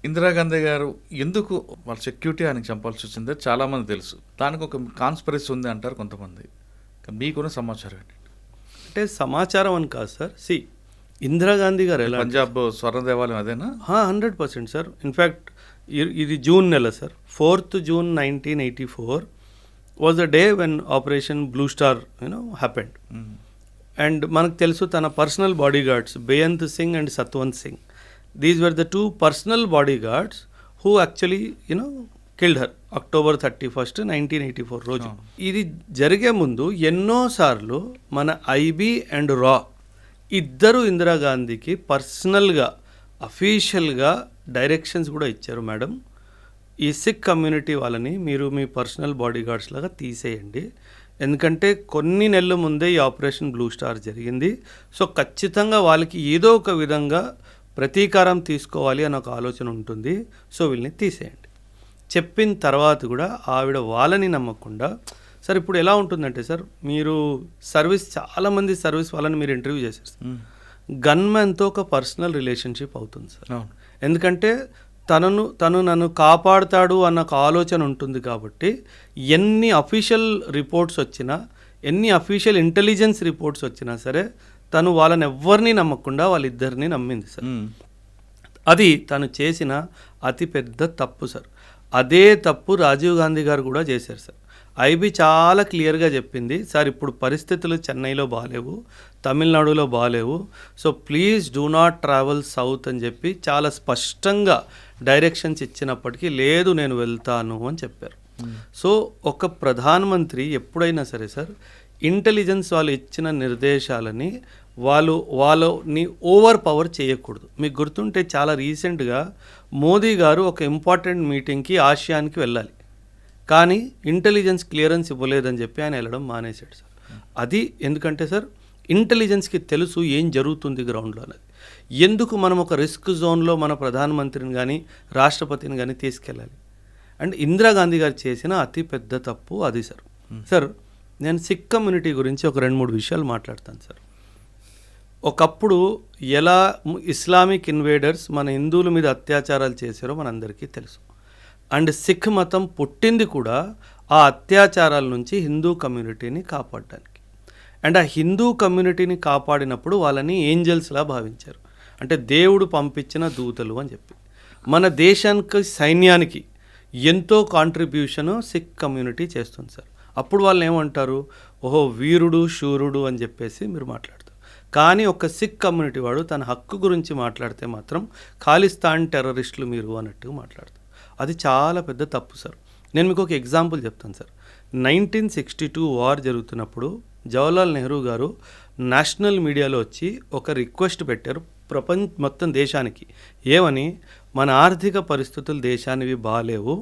ఇందిరాగాంధీ గారు ఎందుకు వాళ్ళ సెక్యూరిటీ ఆయనకి చంపాల్సి వచ్చిందో చాలామంది తెలుసు. దానికి ఒక కాన్స్పిరసీ ఉంది అంటారు కొంతమంది. మీకున్న సమాచారం ఏంటి? అంటే సమాచారం అని కాదు సార్. ఇందిరాగాంధీ గారు ఎలా పంజాబ్ స్వర్ణ దేవాలయం అదేనా? 100% సార్. ఇన్ఫ్యాక్ట్ ఇది జూన్ నెల sir. 4th June 1984 was the day when Operation Blue Star happened. And మనకు తెలుసు తన personal bodyguards Beant Singh and Satwant Singh, these were the 2 personal bodyguards who actually killed her October 31st, 1984 రోజు. ఇది జరిగే ముందు ఎన్నోసార్లు మన ఐబీ అండ్ రా ఇద్దరు ఇందిరాగాంధీకి పర్సనల్గా అఫీషియల్గా డైరెక్షన్స్ కూడా ఇచ్చారు. మేడం, ఈ సిక్ కమ్యూనిటీ వాళ్ళని మీరు మీ పర్సనల్ బాడీ గార్డ్స్ లాగా తీసేయండి, ఎందుకంటే కొన్ని నెలల ముందే ఈ ఆపరేషన్ బ్లూ స్టార్ జరిగింది. సో ఖచ్చితంగా వాళ్ళకి ఏదో ఒక విధంగా ప్రతీకారం తీసుకోవాలి అన్న ఒక ఆలోచన ఉంటుంది. సో వీళ్ళని తీసేయండి చెప్పిన తర్వాత కూడా ఆవిడ వాళ్ళని నమ్మకుండా, సార్ ఇప్పుడు ఎలా ఉంటుందంటే సార్, మీరు చాలామంది సర్వీస్ వాళ్ళని మీరు ఇంటర్వ్యూ చేశారు సార్. గన్మెన్తో ఒక పర్సనల్ రిలేషన్షిప్ అవుతుంది సార్. ఎందుకంటే తను నన్ను కాపాడుతాడు అన్న ఒక ఆలోచన ఉంటుంది కాబట్టి ఎన్ని అఫీషియల్ రిపోర్ట్స్ వచ్చినా, ఎన్ని అఫీషియల్ ఇంటెలిజెన్స్ రిపోర్ట్స్ వచ్చినా సరే తను వాళ్ళని ఎవ్వరిని నమ్మకుండా వాళ్ళిద్దరిని నమ్మింది సార్. అది తను చేసిన అతిపెద్ద తప్పు సార్. అదే తప్పు రాజీవ్ గాంధీ గారు కూడా చేశారు సార్. ఐబీ చాలా క్లియర్గా చెప్పింది, సార్ ఇప్పుడు పరిస్థితులు చెన్నైలో బాగాలేవు, తమిళనాడులో బాగాలేవు, so please do not travel south అని చెప్పి చాలా స్పష్టంగా డైరెక్షన్స్ ఇచ్చినప్పటికీ లేదు నేను వెళ్తాను అని చెప్పారు. సో ఒక ప్రధానమంత్రి ఎప్పుడైనా సరే సార్ ఇంటెలిజెన్స్ వాళ్ళు ఇచ్చిన నిర్దేశాలని వాళ్ళని ఓవర్ పవర్ చేయకూడదు. మీకు గుర్తుంటే చాలా రీసెంట్గా మోదీ గారు ఒక ఇంపార్టెంట్ మీటింగ్కి ఆసియాన్కి వెళ్ళాలి, కానీ ఇంటెలిజెన్స్ క్లియరెన్స్ ఇవ్వలేదని చెప్పి ఆయన వెళ్ళడం మానేశాడు సార్. అది ఎందుకంటే సార్ ఇంటెలిజెన్స్కి తెలుసు ఏం జరుగుతుంది గ్రౌండ్లో అనేది. ఎందుకు మనం ఒక రిస్క్ జోన్లో మన ప్రధానమంత్రిని కానీ రాష్ట్రపతిని కానీ తీసుకెళ్ళాలి? అండ్ ఇందిరాగాంధీ గారు చేసిన అతి పెద్ద తప్పు అది సార్. సార్ నేను సిక్ కమ్యూనిటీ గురించి ఒక 2-3 విషయాలు మాట్లాడతాను సార్. ఒకప్పుడు ఎలా ఇస్లామిక్ ఇన్వేడర్స్ మన హిందువుల మీద అత్యాచారాలు చేశారో మనందరికీ తెలుసు. అండ్ సిక్ మతం పుట్టింది కూడా ఆ అత్యాచారాల నుంచి హిందూ కమ్యూనిటీని కాపాడడానికి. అండ్ ఆ హిందూ కమ్యూనిటీని కాపాడినప్పుడు వాళ్ళని ఏంజల్స్లా భావించారు, అంటే దేవుడు పంపించిన దూతలు అని చెప్పి. మన దేశానికి సైన్యానికి ఎంతో కాంట్రిబ్యూషను సిక్ కమ్యూనిటీ చేస్తుంది సార్. అప్పుడు వాళ్ళు ఏమంటారు, ఓహో వీరుడు శూరుడు అని చెప్పేసి మీరు మాట్లాడతారు. కానీ ఒక సిక్ కమ్యూనిటీ వాడు తన హక్కు గురించి మాట్లాడితే మాత్రం ఖాళిస్తాన్ టెర్రరిస్టులు మీరు అన్నట్టుగా మాట్లాడతారు. అది చాలా పెద్ద తప్పు సార్. నేను మీకు ఒక ఎగ్జాంపుల్ చెప్తాను సార్. 1962 వార్ జరుగుతున్నప్పుడు జవహర్లాల్ నెహ్రూ గారు నేషనల్ మీడియాలో వచ్చి ఒక రిక్వెస్ట్ పెట్టారు మొత్తం దేశానికి. ఏమని, మన ఆర్థిక పరిస్థితులు దేశానివి బాగాలేవు,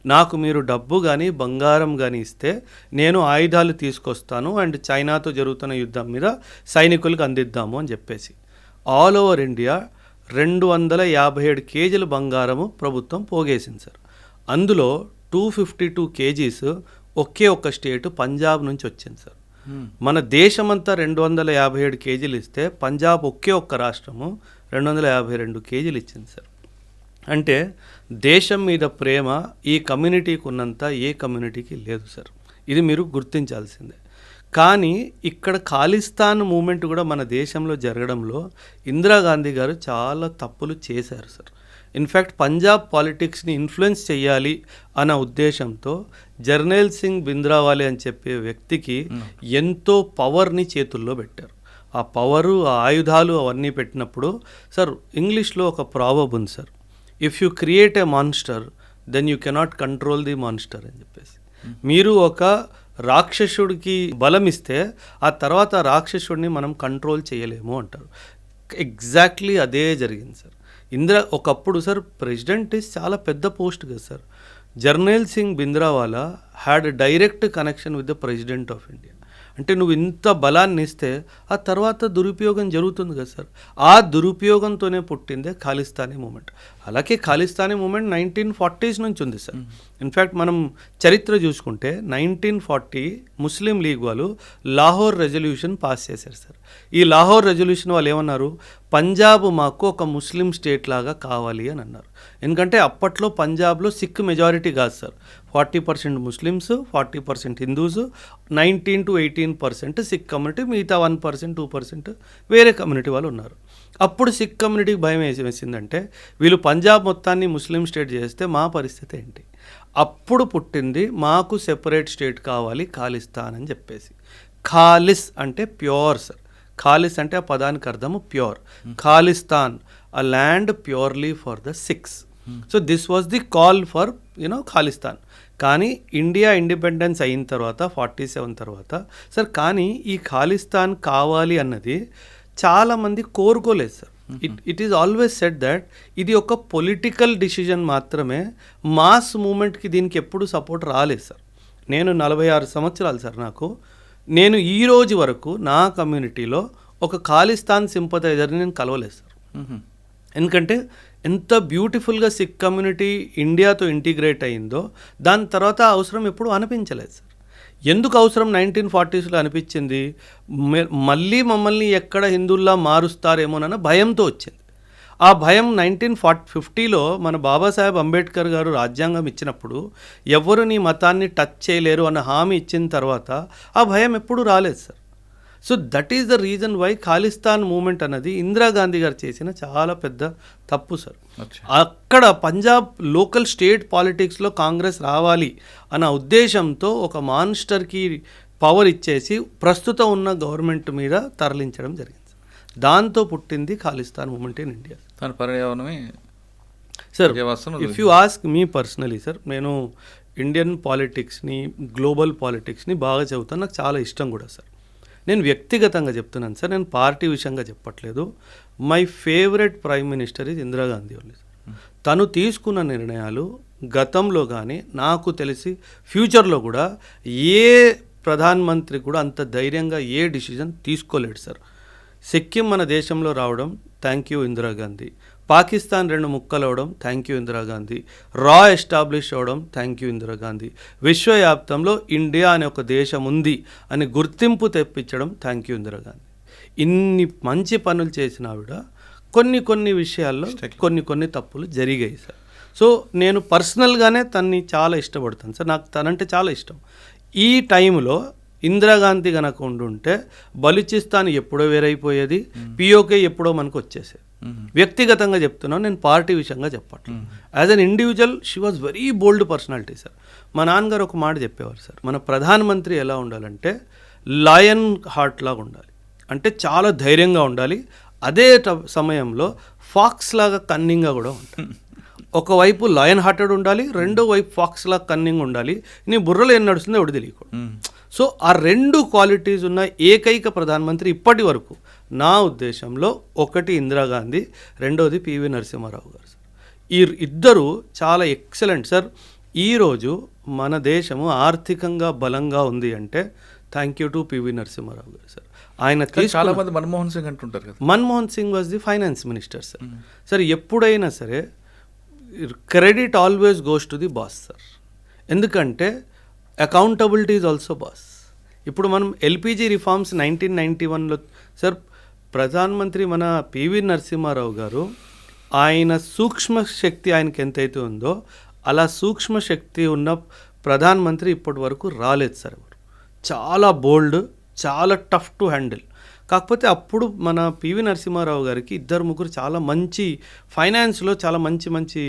నాకు మీరు డబ్బు కానీ బంగారం కానీ ఇస్తే నేను ఆయుధాలు తీసుకొస్తాను అండ్ చైనాతో జరుగుతున్న యుద్ధం మీద సైనికులకు అందిద్దాము అని చెప్పేసి. ఆల్ ఓవర్ ఇండియా 257 కేజీల బంగారము ప్రభుత్వం పోగేసింది సార్. అందులో 252 కేజీస్ ఒకే ఒక్క స్టేట్ పంజాబ్ నుంచి వచ్చింది సార్. మన దేశమంతా 257 కేజీలు ఇస్తే పంజాబ్ ఒకే ఒక్క రాష్ట్రము 252 కేజీలు ఇచ్చింది సార్. అంటే దేశం మీద ప్రేమ ఈ కమ్యూనిటీకి ఉన్నంత ఏ కమ్యూనిటీకి లేదు సార్. ఇది మీరు గుర్తించాల్సిందే. కానీ ఇక్కడ ఖాళిస్తాన్ మూమెంట్ కూడా మన దేశంలో జరగడంలో ఇందిరాగాంధీ గారు చాలా తప్పులు చేశారు సార్. ఇన్ఫ్యాక్ట్ పంజాబ్ పాలిటిక్స్ని ఇన్ఫ్లుయెన్స్ చేయాలి అన్న ఉద్దేశంతో జర్నైల్ సింగ్ భింద్రావాలే అని చెప్పే వ్యక్తికి ఎంతో పవర్ని చేతుల్లో పెట్టారు. ఆ పవరు, ఆ ఆయుధాలు అవన్నీ పెట్టినప్పుడు సార్ ఇంగ్లీష్లో ఒక ప్రావర్బ్ ఉంది sir, if you create a monster then you cannot control the monster అని చెప్పేసి. మీరు ఒక రాక్షసుడికి బలం ఇస్తే ఆ తర్వాత రాక్షసుడిని మనం కంట్రోల్ చేయలేము అంటారు. ఎగ్జాక్ట్లీ అదే జరిగింది సార్. ఒకప్పుడు సార్ ప్రెసిడెంట్ చాలా పెద్ద పోస్ట్ కదా sir. Jarnail Singh Bhindranwale had direct connection with the president of India. అంటే నువ్వు ఇంత బలాన్ని ఇస్తే ఆ తర్వాత దురుపయోగం జరుగుతుంది కదా సార్. ఆ దురుపయోగంతోనే పుట్టిందే ఖాళిస్తానీ మూమెంట్. అలాగే ఖాళిస్తానీ మూమెంట్ 1940s నుంచి ఉంది సార్. ఇన్ఫ్యాక్ట్ మనం చరిత్ర చూసుకుంటే 1940 ముస్లిం లీగ్ వాళ్ళు లాహోర్ రెజల్యూషన్ పాస్ చేశారు సార్. ఈ లాహోర్ రెజల్యూషన్ వాళ్ళు ఏమన్నారు, పంజాబ్ మాకు ఒక ముస్లిం స్టేట్ లాగా కావాలి అని అన్నారు. ఎందుకంటే అప్పట్లో పంజాబ్లో సిక్ మెజారిటీ కాదు sir, 40% Muslims, 40% Hindus, 19 to 18% Sikh community, మిగతా 1% 2% వేరే కమ్యూనిటీ వాళ్ళు ఉన్నారు. అప్పుడు సిక్ కమ్యూనిటీకి భయం వేసిందంటే వీళ్ళు పంజాబ్ మొత్తాన్ని ముస్లిం స్టేట్ చేస్తే మా పరిస్థితి ఏంటి. అప్పుడు పుట్టింది మాకు సెపరేట్ స్టేట్ కావాలి ఖాళిస్తాన్ అని చెప్పేసి. ఖాలిస్ అంటే ప్యూర్ సార్, ఖాలిస్ అంటే ఆ పదానికి అర్థము pure. Khalistan a land purely for the six. So this was the call for Khalistan. కానీ ఇండియా ఇండిపెండెన్స్ అయిన తర్వాత 47 తర్వాత సార్, కానీ ఈ ఖాళిస్తాన్ కావాలి అన్నది చాలామంది కోరుకోలేదు sir. It is always said that ఇది ఒక పొలిటికల్ డిసిజన్ మాత్రమే, మాస్ మూమెంట్కి దీనికి ఎప్పుడు సపోర్ట్ రాలేదు సార్. నేను 46 సంవత్సరాలు సార్ నాకు. నేను ఈ రోజు వరకు నా కమ్యూనిటీలో ఒక ఖాళిస్తాన్ సింపథైజర్ని నేను కలవలేదు సార్. ఎందుకంటే ఎంత బ్యూటిఫుల్గా సిక్ కమ్యూనిటీ ఇండియాతో ఇంటిగ్రేట్ అయిందో దాని తర్వాత అవసరం ఎప్పుడు అనిపించలేదు సార్. ఎందుకు అవసరం 1940sలో అనిపించింది, మళ్ళీ మమ్మల్ని ఎక్కడ హిందువుల్లా మారుస్తారేమోనన్న భయంతో వచ్చింది. ఆ భయం 1950లో మన బాబాసాహెబ్ అంబేద్కర్ గారు రాజ్యాంగం ఇచ్చినప్పుడు ఎవరు నీ మతాన్ని టచ్ చేయలేరు అన్న హామీ ఇచ్చిన తర్వాత ఆ భయం ఎప్పుడు రాలేదు sir. So that is the reason why Khalistan movement అన్నది ఇందిరాగాంధీ గారు చేసిన చాలా పెద్ద తప్పు సార్. అక్కడ పంజాబ్ లోకల్ స్టేట్ పాలిటిక్స్లో కాంగ్రెస్ రావాలి అన్న ఉద్దేశంతో ఒక మాన్స్టర్కి పవర్ ఇచ్చేసి ప్రస్తుతం ఉన్న గవర్నమెంట్ మీద తరలించడం జరిగింది. దాంతో పుట్టింది ఖాళిస్తాన్ మూమెంట్ ఇన్ ఇండియా. దాని పర్యావరణమే sir. If you ask me personally sir, నేను ఇండియన్ పాలిటిక్స్ని, గ్లోబల్ పాలిటిక్స్ని బాగా చదువుతాను, నాకు చాలా ఇష్టం కూడా సార్. నేను వ్యక్తిగతంగా చెప్తున్నాను సార్, నేను పార్టీ విషయంగా చెప్పట్లేదు. మై ఫేవరెట్ ప్రైమ్ మినిస్టర్ ఇది ఇందిరాగాంధీ వాళ్ళు. తను తీసుకున్న నిర్ణయాలు గతంలో కానీ నాకు తెలిసి ఫ్యూచర్లో కూడా ఏ ప్రధానమంత్రి కూడా అంత ధైర్యంగా ఏ డిసిజన్ తీసుకోలేడు సార్. సిక్కిం మన దేశంలో రావడం థ్యాంక్ యూ ఇందిరాగాంధీ. పాకిస్తాన్ 2 ముక్కలు అవడం థ్యాంక్ యూ ఇందిరాగాంధీ. రా ఎస్టాబ్లిష్ అవ్వడం థ్యాంక్ యూ ఇందిరాగాంధీ. విశ్వవ్యాప్తంలో ఇండియా అనే ఒక దేశం ఉంది అని గుర్తింపు తెప్పించడం థ్యాంక్ యూ ఇందిరాగాంధీ. ఇన్ని మంచి పనులు చేసిన ఆవిడ కొన్ని విషయాల్లో కొన్ని తప్పులు జరిగాయి సార్. సో నేను పర్సనల్గానే తన్ని చాలా ఇష్టపడతాను సార్, నాకు తనంటే చాలా ఇష్టం. ఈ టైంలో ఇందిరాగాంధీ కనుక ఉండుంటే బలూచిస్తాన్ ఎప్పుడో వేరైపోయేది, పిఓకే ఎప్పుడో మనకు వచ్చేసేది. వ్యక్తిగతంగా చెప్తున్నాను, నేను పార్టీ విషయంగా చెప్పట్లేదు. As an individual she was very bold personality sir. మా నాన్నగారు ఒక మాట చెప్పేవారు సార్, మన ప్రధానమంత్రి ఎలా ఉండాలంటే లయన్ హార్ట్ లాగా ఉండాలి, అంటే చాలా ధైర్యంగా ఉండాలి, అదే సమయంలో ఫాక్స్ లాగా కన్నింగ్గా కూడా ఉండాలి. ఒకవైపు లయన్ హార్టెడ్ ఉండాలి, రెండో వైపు ఫాక్స్ లాగా కన్నింగ్ ఉండాలి, నీ బుర్రలో ఏం నడుస్తుందో ఎవడు తెలియకూడదు. సో ఆ 2 క్వాలిటీస్ ఉన్న ఏకైక ప్రధానమంత్రి ఇప్పటి వరకు నా ఉద్దేశంలో ఒకటి ఇందిరాగాంధీ, రెండోది పివి నరసింహారావు గారు సార్. ఈ ఇద్దరు చాలా ఎక్సలెంట్ సార్. ఈరోజు మన దేశము ఆర్థికంగా బలంగా ఉంది అంటే thank you to PV Narasimha Rao గారు సార్. ఆయన చాలా మంది మన్మోహన్ సింగ్ అంటుంటారు కదా. Manmohan Singh was the finance minister sir. Sir ఎప్పుడైనా సరే credit always goes to the boss sir. ఎందుకంటే అకౌంటబిలిటీ ఈజ్ ఆల్సో బాస్. ఇప్పుడు మనం ఎల్పిజి రిఫార్మ్స్ 1991లో సార్, ప్రధానమంత్రి మన పివి నరసింహారావు గారు ఆయన సూక్ష్మ శక్తి ఆయనకి ఎంతైతే ఉందో అలా సూక్ష్మ శక్తి ఉన్న ప్రధానమంత్రి ఇప్పటి వరకు రాలేదు సార్. ఎవరు చాలా బోల్డ్, చాలా టఫ్ టు హ్యాండిల్. కాకపోతే అప్పుడు మన పివి నరసింహారావు గారికి 2-3 చాలా మంచి ఫైనాన్స్లో చాలా మంచి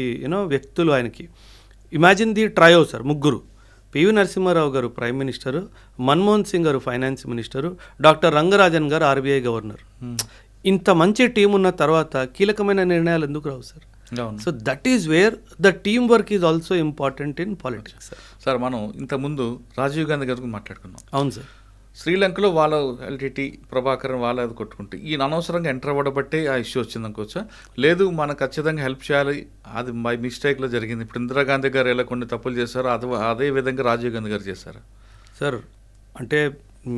వ్యక్తులు ఆయనకి. Imagine the trio sir, 3. PV Narasimha Rao గారు ప్రైమ్ మినిస్టరు, మన్మోహన్ సింగ్ గారు ఫైనాన్స్ మినిస్టరు, డాక్టర్ రంగరాజన్ గారు ఆర్బీఐ గవర్నర్. ఇంత మంచి టీం ఉన్న తర్వాత కీలకమైన నిర్ణయాలు ఎందుకు రావు sir? So that is where the team work is also important in politics sir. Sir మనం ఇంతకుముందు రాజీవ్ గాంధీ గారికి మాట్లాడుకున్నాం. అవును సార్. శ్రీలంకలో వాళ్ళ ఎల్టీటీ ప్రభాకరన్ వాళ్ళ అది కొట్టుకుంటే ఈయన అనవసరంగా ఎంటర్ అవ్వడబట్టే ఆ ఇష్యూ వచ్చింది అనుకోవచ్చా? లేదు మనం ఖచ్చితంగా హెల్ప్ చేయాలి, అది బై మిస్టేక్లో జరిగింది. ఇప్పుడు ఇందిరాగాంధీ గారు ఎలా కొన్ని తప్పులు చేశారో అదే విధంగా రాజీవ్ గాంధీ గారు చేశారు సార్. అంటే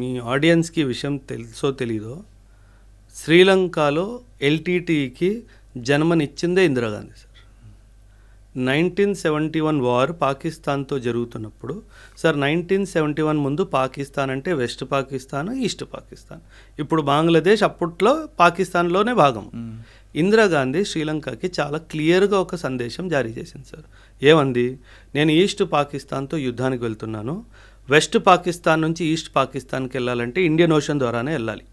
మీ ఆడియన్స్కి విషయం తెలుసో తెలీదో, శ్రీలంకలో ఎల్టీటీకి జన్మనిచ్చిందే ఇందిరాగాంధీ సార్. 1971 వార్ పాకిస్తాన్తో జరుగుతున్నప్పుడు సార్ 1971 ముందు పాకిస్తాన్ అంటే వెస్ట్ పాకిస్తాన్, ఈస్ట్ పాకిస్తాన్. ఇప్పుడు బంగ్లాదేశ్ అప్పట్లో పాకిస్తాన్లోనే భాగం. ఇందిరాగాంధీ శ్రీలంకకి చాలా క్లియర్గా ఒక సందేశం జారీ చేసింది సార్. ఏమంది? నేను ఈస్ట్ పాకిస్తాన్తో యుద్ధానికి వెళ్తున్నాను, వెస్ట్ పాకిస్తాన్ నుంచి ఈస్ట్ పాకిస్తాన్కి వెళ్ళాలంటే ఇండియన్ ఓషన్ ద్వారానే వెళ్ళాలి.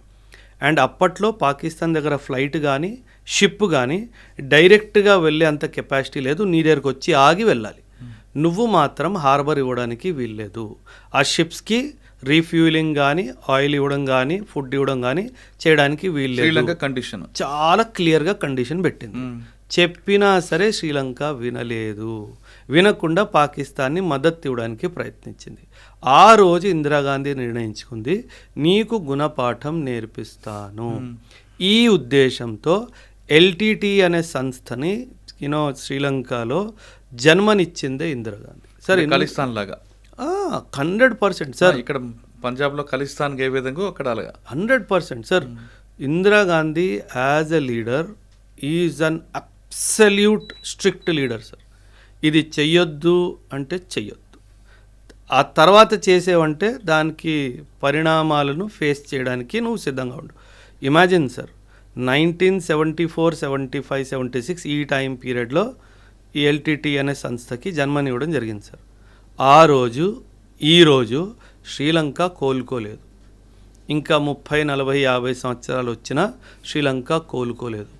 అండ్ అప్పట్లో పాకిస్తాన్ దగ్గర ఫ్లైట్ కానీ షిప్ కానీ డైరెక్ట్గా వెళ్ళే అంత కెపాసిటీ లేదు, నీ దగ్గరకు వచ్చి ఆగి వెళ్ళాలి. నువ్వు మాత్రం హార్బర్ ఇవ్వడానికి వీల్లేదు. ఆ షిప్స్కి రీఫ్యూలింగ్ కానీ ఆయిల్ ఇవ్వడం కానీ ఫుడ్ ఇవ్వడం కానీ చేయడానికి వీల్లేదు. కండిషన్ చాలా క్లియర్గా కండిషన్ పెట్టింది. చెప్పినా సరే శ్రీలంక వినలేదు. వినకుండా పాకిస్తాన్ని మద్దతు ఇవ్వడానికి ప్రయత్నించింది. ఆ రోజు ఇందిరాగాంధీ నిర్ణయించుకుంది, నీకు గుణపాఠం నేర్పిస్తాను. ఈ ఉద్దేశంతో ఎల్టీటీ అనే సంస్థని శ్రీలంకలో జన్మనిచ్చిందే ఇందిరాగాంధీ. సరే, ఖలిస్తాన్ లాగా 100% సార్. ఇక్కడ పంజాబ్లో ఖలిస్తాన్ ఏ విధంగా అక్కడ అలాగా 100% sir. Indira Gandhi as a leader is an absolute strict leader sir. ఇది చెయ్యొద్దు అంటే చెయ్యొద్దు, ఆ తర్వాత చేసేవంటే దానికి పరిణామాలను ఫేస్ చేయడానికి నువ్వు సిద్ధంగా ఉండు. ఇమాజిన్ సార్, 1974, 75, 76 ఈ టైం పీరియడ్లో ఈ ఎల్టీటీ అనే సంస్థకి జన్మనివ్వడం జరిగింది సార్. ఆ రోజు ఈరోజు శ్రీలంక కోలుకోలేదు. ఇంకా 30, 40, 50 సంవత్సరాలు వచ్చినా శ్రీలంక కోలుకోలేదు.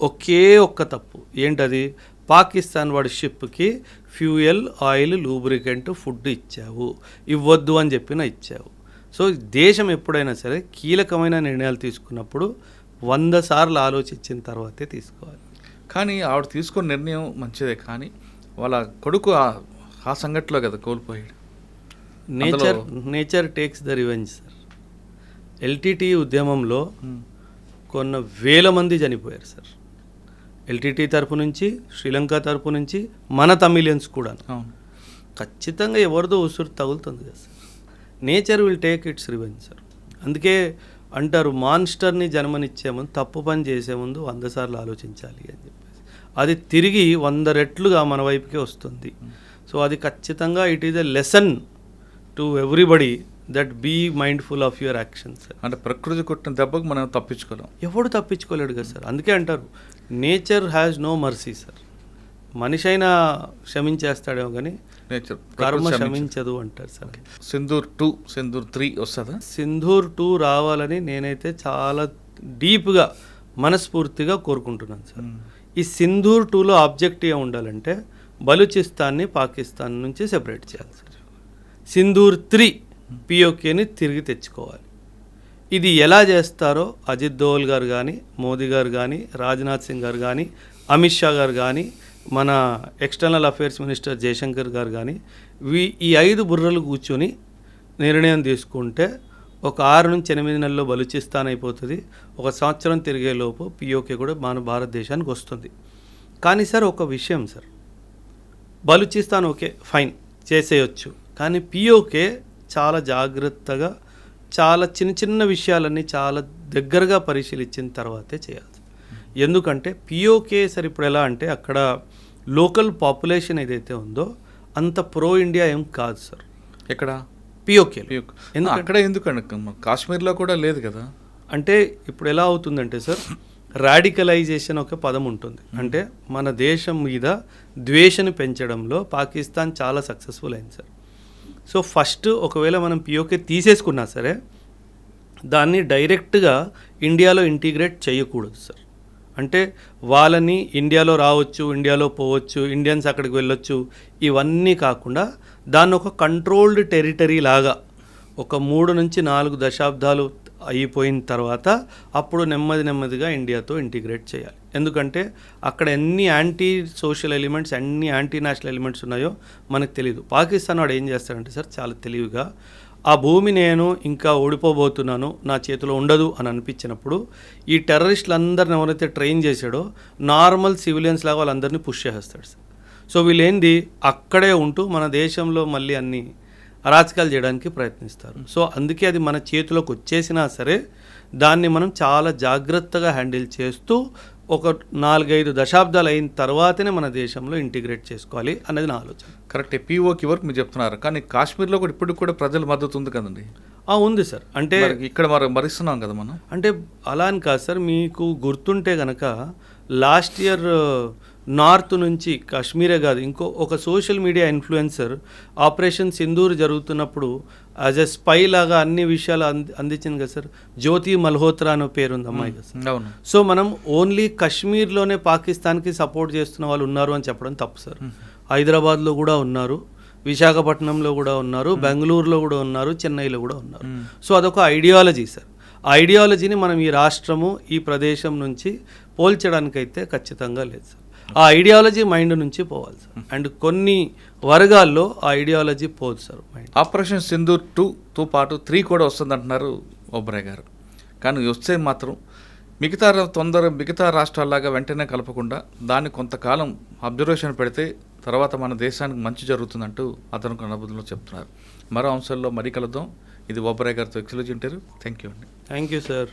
ఒకే ఒక్క తప్పు ఏంటది? పాకిస్తాన్ వాడి షిప్కి ఫ్యూయల్, ఆయిల్, లూబ్రికెంట్, ఫుడ్ ఇచ్చావు, ఇవ్వద్దు అని చెప్పినా ఇచ్చావు. సో దేశం ఎప్పుడైనా సరే కీలకమైన నిర్ణయాలు తీసుకున్నప్పుడు 100 సార్లు ఆలోచించిన తర్వాతే తీసుకోవాలి. కానీ ఆవిడ తీసుకున్న నిర్ణయం మంచిదే, కానీ వాళ్ళ కొడుకు ఆ సంఘటనలో కదా కోల్పోయాడు. Nature takes the revenge sir. LTT ఉద్యమంలో కొన్ని వేల మంది చనిపోయారు సార్. ఎల్టీటీ తరపు నుంచి, శ్రీలంక తరపు నుంచి, మన తమిళియన్స్ కూడా. ఖచ్చితంగా ఎవరిదో ఉసురు తగులుతుంది కదా sir. Nature will take its revenge sir. అందుకే అంటారు, మాన్స్టర్ని జన్మనిచ్చే ముందు, తప్పు పని చేసే ముందు 100 సార్లు ఆలోచించాలి అని చెప్పేసి. అది తిరిగి 100 రెట్లుగా మన వైపుకే వస్తుంది. సో అది ఖచ్చితంగా it is a lesson to everybody that be mindful of your actions. అంటే ప్రకృతి కొట్టిన దెబ్బకు మనం తప్పించుకోలేం, ఎవడు తప్పించుకోలేడు కదా సార్. అందుకే అంటారు nature has no mercy sir. మనిషి అయినా క్షమించేస్తాడేమో కానీ నేచర్ కర్మ క్షమించదు అంటారు సార్. సింధూర్ 2, సింధూర్ 3 వస్తుందా? సింధూర్ 2 రావాలని నేనైతే చాలా డీప్గా మనస్ఫూర్తిగా కోరుకుంటున్నాను సార్. ఈ సింధూర్ 2లో ఆబ్జెక్టివ్ ఏమి ఉండాలంటే బలూచిస్తాన్ని పాకిస్తాన్ నుంచి సెపరేట్ చేయాలి సార్. సింధూర్ 3 పిఓకేని తిరిగి తెచ్చుకోవాలి. ఇది ఎలా చేస్తారో అజిత్ దోవల్ గారు కానీ, మోదీ గారు కానీ, రాజ్నాథ్ సింగ్ గారు కానీ, అమిత్ షా గారు కానీ, మన ఎక్స్టర్నల్ అఫైర్స్ మినిస్టర్ జయశంకర్ గారు కానీ, ఈ 5 బుర్రలు కూర్చొని నిర్ణయం తీసుకుంటే ఒక 6 నుంచి 8 నెలల్లో బలూచిస్తాన్ అయిపోతుంది. 1 సంవత్సరం తిరిగేలోపు పిఓకే కూడా మన భారతదేశానికి వస్తుంది. కానీ సార్ ఒక విషయం సార్, బలూచిస్తాన్ ఓకే ఫైన్ చేసేయచ్చు, కానీ పిఓకే చాలా జాగ్రత్తగా, చాలా చిన్న చిన్న విషయాలన్నీ చాలా దగ్గరగా పరిశీలించిన తర్వాతే చేయాలి. ఎందుకంటే పిఓకే సార్ ఇప్పుడు ఎలా అంటే అక్కడ లోకల్ పాపులేషన్ ఏదైతే ఉందో అంత ప్రో ఇండియా ఏం కాదు సార్. ఎక్కడ? పిఓకే. అక్కడ ఎందుకండి? కాశ్మీర్లో కూడా లేదు కదా. అంటే ఇప్పుడు ఎలా అవుతుందంటే సార్, రాడికలైజేషన్ ఒక పదం ఉంటుంది. అంటే మన దేశం మీద ద్వేషను పెంచడంలో పాకిస్తాన్ చాలా సక్సెస్ఫుల్ అయింది సార్. సో ఫస్ట్ ఒకవేళ మనం పిఓకే తీసేసుకున్నా సరే దాన్ని డైరెక్ట్గా ఇండియాలో ఇంటిగ్రేట్ చేయకూడదు సార్. అంటే వాళ్ళని ఇండియాలో రావచ్చు, ఇండియాలో పోవచ్చు, ఇండియన్స్ అక్కడికి వెళ్ళొచ్చు, ఇవన్నీ కాకుండా దాన్ని ఒక కంట్రోల్డ్ టెరిటరీ లాగా ఒక 3 నుంచి 4 దశాబ్దాలు అయిపోయిన తర్వాత అప్పుడు నెమ్మదిగా ఇండియాతో ఇంటిగ్రేట్ చేయాలి. ఎందుకంటే అక్కడ ఎన్ని యాంటీ సోషల్ ఎలిమెంట్స్, ఎన్ని యాంటీ నేషనల్ ఎలిమెంట్స్ ఉన్నాయో మనకు తెలియదు. పాకిస్తాన్ వాడు ఏం చేస్తాడంటే సార్ చాలా తెలివిగా, ఆ భూమి నేను ఇంకా ఓడిపోబోతున్నాను, నా చేతిలో ఉండదు అని అనిపించినప్పుడు ఈ టెర్రరిస్టులందరిని ఎవరైతే ట్రైన్ చేశాడో నార్మల్ సివిలియన్స్ లాగా వాళ్ళందరినీ పుష్ చేసేస్తాడు సార్. సో వీళ్ళేంది అక్కడే ఉంటూ మన దేశంలో మళ్ళీ అన్ని అరాచకాలు చేయడానికి ప్రయత్నిస్తారు. సో అందుకే అది మన చేతిలోకి వచ్చేసినా సరే దాన్ని మనం చాలా జాగ్రత్తగా హ్యాండిల్ చేస్తూ ఒక 4-5 దశాబ్దాలు అయిన తర్వాతనే మన దేశంలో ఇంటిగ్రేట్ చేసుకోవాలి అనేది నా ఆలోచన. కరెక్టే, పీఓకి వరకు మీరు చెప్తున్నారు, కానీ కాశ్మీర్లో కూడా ఇప్పటికి కూడా ప్రజల మద్దతు ఉంది కదండి. ఉంది సార్. అంటే ఇక్కడ మరిస్తున్నాం కదా మనం. అంటే అలా అని కాదు సార్, మీకు గుర్తుంటే కనుక లాస్ట్ ఇయర్ నార్త్ నుంచి కాశ్మీరే కాదు ఒక social media influencer operation Sindoor జరుగుతున్నప్పుడు యాజ్ ఎ స్పై లాగా అన్ని విషయాలు అందించింది కదా సార్. జ్యోతి మల్హోత్రా అనే పేరుంది అమ్మాయి కదా సార్. అవును. సో మనం ఓన్లీ కశ్మీర్లోనే పాకిస్తాన్కి సపోర్ట్ చేస్తున్న వాళ్ళు ఉన్నారు అని చెప్పడం తప్పు సార్. హైదరాబాద్లో కూడా ఉన్నారు, విశాఖపట్నంలో కూడా ఉన్నారు, బెంగళూరులో కూడా ఉన్నారు, చెన్నైలో కూడా ఉన్నారు. సో అదొక ఐడియాలజీ సార్. ఆ ఐడియాలజీని మనం ఈ రాష్ట్రము ఈ ప్రదేశం నుంచి పోల్చడానికైతే ఖచ్చితంగా లేదు సార్. ఆ ఐడియాలజీ మైండ్ నుంచి పోవాలి సార్. అండ్ కొన్ని వర్గాల్లో ఆ ఐడియాలజీ పోదు సార్ మైండ్. ఆపరేషన్ సింధూర్ 2తో పాటు 3 కూడా వస్తుంది అంటున్నారు ఓబ్రాయ్ గారు. కానీ వస్తే మాత్రం మిగతా రాష్ట్రాల్లాగా వెంటనే కలపకుండా దాన్ని కొంతకాలం అబ్జర్వేషన్ పెడితే తర్వాత మన దేశానికి మంచి జరుగుతుందంటూ అతను అనుభూతిలో చెప్తున్నారు. మరో అంశాల్లో మరీ కలుద్దాం. ఇది ఓబ్రాయ్ గారితో ఎక్స్క్లూజివ్ ఇంటర్వ్యూ. థ్యాంక్ యూ అండి. Thank you sir.